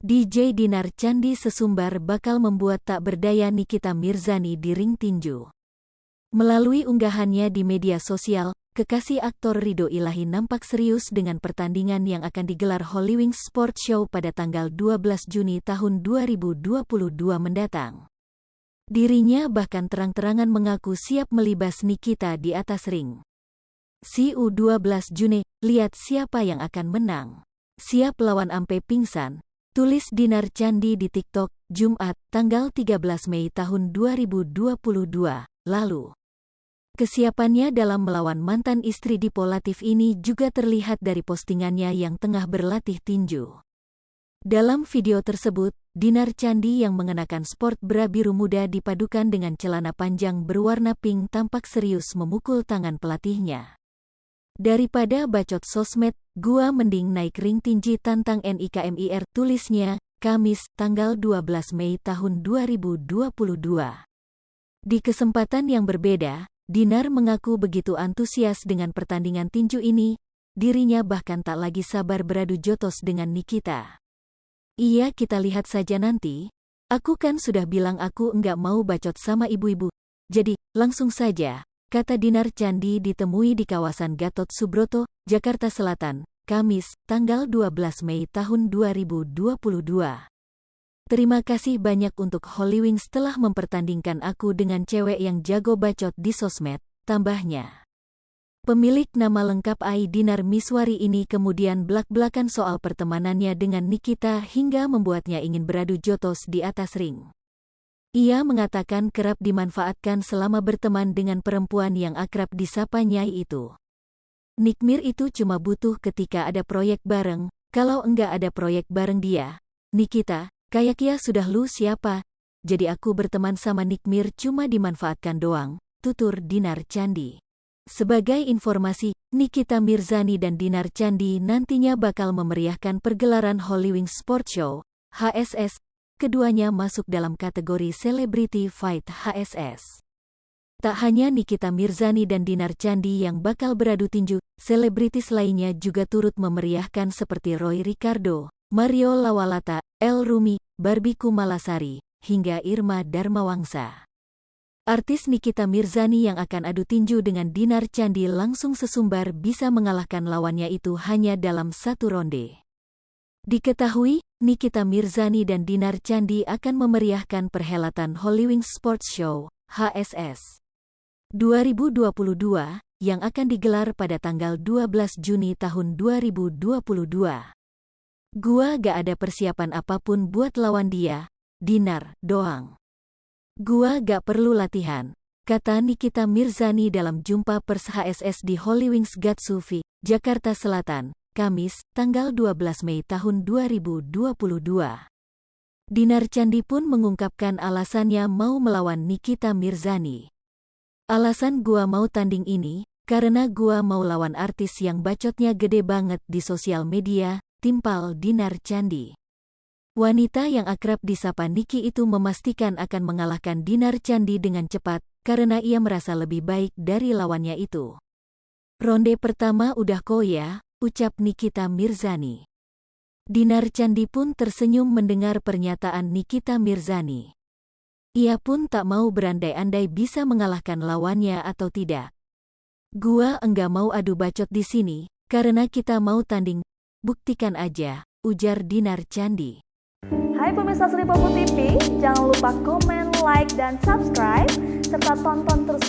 DJ Dinar Candi Sesumbar bakal membuat tak berdaya Nikita Mirzani di ring tinju. Melalui unggahannya di media sosial, kekasih aktor Ridho Ilahi nampak serius dengan pertandingan yang akan digelar Hollywings Sports Show pada tanggal 12 Juni tahun 2022 mendatang. Dirinya bahkan terang-terangan mengaku siap melibas Nikita di atas ring. "See you 12 Juni, lihat siapa yang akan menang. Siap lawan ampe pingsan," tulis Dinar Candi di TikTok, Jumat, tanggal 13 Mei tahun 2022, lalu. Kesiapannya dalam melawan mantan istri Dipo Latif ini juga terlihat dari postingannya yang tengah berlatih tinju. Dalam video tersebut, Dinar Candi yang mengenakan sport bra biru muda dipadukan dengan celana panjang berwarna pink tampak serius memukul tangan pelatihnya. "Daripada bacot sosmed, gua mending naik ring tinju tantang NIKMIR," tulisnya, Kamis, tanggal 12 Mei tahun 2022. Di kesempatan yang berbeda, Dinar mengaku begitu antusias dengan pertandingan tinju ini, dirinya bahkan tak lagi sabar beradu jotos dengan Nikita. "Iya, kita lihat saja nanti. Aku kan sudah bilang aku enggak mau bacot sama ibu-ibu. Jadi, langsung saja," kata Dinar Candi ditemui di kawasan Gatot Subroto, Jakarta Selatan, Kamis, tanggal 12 Mei tahun 2022. "Terima kasih banyak untuk Hollywings telah mempertandingkan aku dengan cewek yang jago bacot di sosmed," tambahnya. Pemilik nama lengkap Ai Dinar Miswari ini kemudian belak-belakan soal pertemanannya dengan Nikita hingga membuatnya ingin beradu jotos di atas ring. Ia mengatakan kerap dimanfaatkan selama berteman dengan perempuan yang akrab disapa Nyai itu. "Nikmir itu cuma butuh ketika ada proyek bareng, kalau enggak ada proyek bareng dia, Nikita, kayak ya sudah lu siapa, jadi aku berteman sama Nikmir cuma dimanfaatkan doang," tutur Dinar Candi. Sebagai informasi, Nikita Mirzani dan Dinar Candi nantinya bakal memeriahkan pergelaran Hollywings Sports Show, HSS. Keduanya masuk dalam kategori Celebrity Fight HSS. Tak hanya Nikita Mirzani dan Dinar Candi yang bakal beradu tinju, selebritis lainnya juga turut memeriahkan seperti Roy Ricardo, Mario Lawalata, El Rumi, Barbie Kumalasari, hingga Irma Darmawangsa. Artis Nikita Mirzani yang akan adu tinju dengan Dinar Candi langsung sesumbar bisa mengalahkan lawannya itu hanya dalam satu ronde. Diketahui, Nikita Mirzani dan Dinar Candi akan memeriahkan perhelatan Hollywings Sports Show, HSS 2022, yang akan digelar pada tanggal 12 Juni tahun 2022. "Gua gak ada persiapan apapun buat lawan dia, Dinar, doang. Gua gak perlu latihan," kata Nikita Mirzani dalam jumpa pers HSS di Hollywings Gatsufi, Jakarta Selatan, Kamis, tanggal 12 Mei tahun 2022. Dinar Candi pun mengungkapkan alasannya mau melawan Nikita Mirzani. "Alasan gua mau tanding ini, karena gua mau lawan artis yang bacotnya gede banget di sosial media," timpal Dinar Candi. Wanita yang akrab disapa Niki itu memastikan akan mengalahkan Dinar Candi dengan cepat, karena ia merasa lebih baik dari lawannya itu. "Ronde pertama udah kok ya," ucap Nikita Mirzani. Dinar Candi pun tersenyum mendengar pernyataan Nikita Mirzani. Ia pun tak mau berandai-andai bisa mengalahkan lawannya atau tidak. "Gua enggak mau adu bacot di sini, karena kita mau tanding. Buktikan aja," ujar Dinar Candi. Hai pemirsa Sri Popo TV, jangan lupa komen, like, dan subscribe, serta tonton terus